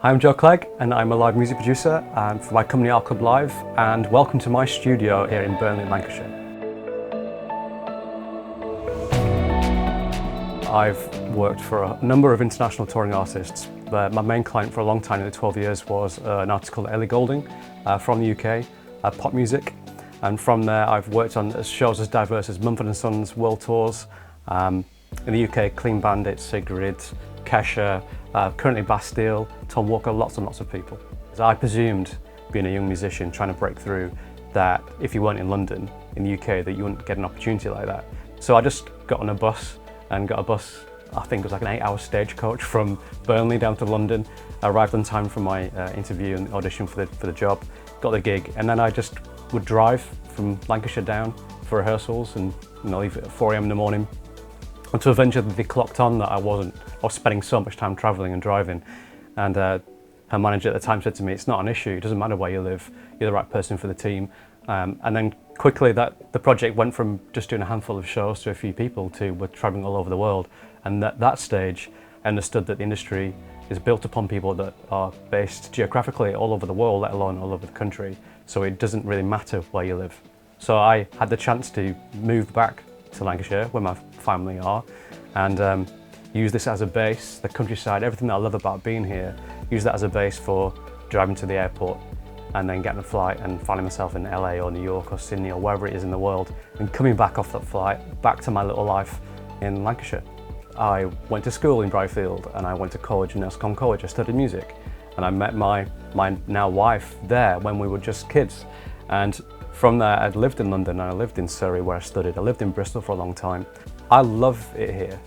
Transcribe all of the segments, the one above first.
Hi, I'm Joe Clegg and I'm a live music producer for my company Artclub Live, and welcome to my studio here in Burnley, Lancashire. I've worked for a number of international touring artists, but my main client for a long time, nearly 12 years, was an artist called Ellie Goulding from the UK, pop music. And from there I've worked on shows as diverse as Mumford & Sons World Tours, in the UK, Clean Bandit, Sigrid, Kesha, currently Bastille, Tom Walker, lots and lots of people. I presumed, being a young musician trying to break through, that if you weren't in London, in the UK, that you wouldn't get an opportunity like that. So I just got on a bus and got a bus, I think it was like an 8-hour stagecoach from Burnley down to London. I arrived on time for my interview and audition for the job, got the gig, and then I just would drive from Lancashire down for rehearsals and leave at 4 AM in the morning, until eventually they clocked on that I was spending so much time travelling and driving. And her manager at the time said to me, "It's not an issue, it doesn't matter where you live, you're the right person for the team." And then quickly the project went from just doing a handful of shows to a few people to we're travelling all over the world. And at that stage, I understood that the industry is built upon people that are based geographically all over the world, let alone all over the country. So it doesn't really matter where you live. So I had the chance to move back to Lancashire, where my family are, and use this as a base, the countryside, everything that I love about being here, use that as a base for driving to the airport and then getting a flight and finding myself in LA or New York or Sydney or wherever it is in the world, and coming back off that flight, back to my little life in Lancashire. I went to school in Brighfield and I went to college in Erscombe College. I studied music, and I met my now wife there when we were just kids. And from there, I'd lived in London and I lived in Surrey where I studied. I lived in Bristol for a long time. I love it here.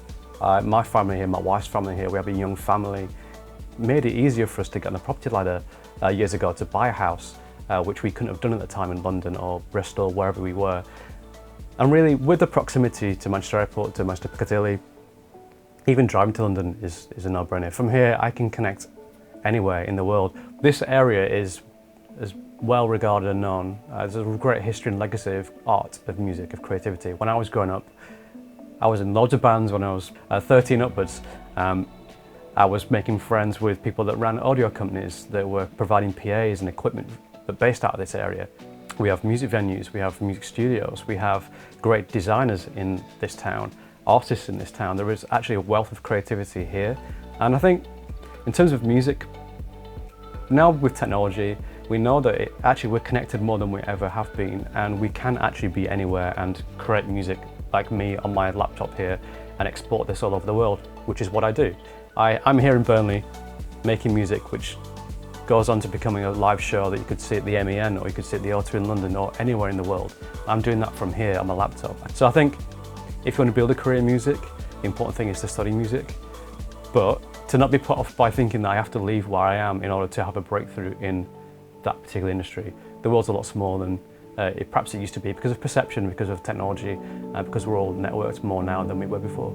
My family here, my wife's family here, we have a young family. It made it easier for us to get on the property ladder years ago to buy a house, which we couldn't have done at the time in London or Bristol, wherever we were. And really, with the proximity to Manchester Airport, to Manchester Piccadilly, even driving to London is a no-brainer. From here, I can connect anywhere in the world. This area is well regarded and known. There's a great history and legacy of art, of music, of creativity. When I was growing up, I was in loads of bands when I was 13 upwards. I was making friends with people that ran audio companies that were providing PAs and equipment that based out of this area. We have music venues, we have music studios, we have great designers in this town, artists in this town. There is actually a wealth of creativity here. And I think in terms of music, now with technology, we know that actually we're connected more than we ever have been, and we can actually be anywhere and create music like me on my laptop here and export this all over the world, which is what I do. I'm here in Burnley making music which goes on to becoming a live show that you could see at the MEN, or you could see at the O2 in London, or anywhere in the world. I'm doing that from here on my laptop. So I think if you want to build a career in music, the important thing is to study music, but to not be put off by thinking that I have to leave where I am in order to have a breakthrough in that particular industry. The world's a lot smaller than perhaps it used to be, because of perception, because of technology, because we're all networked more now than we were before.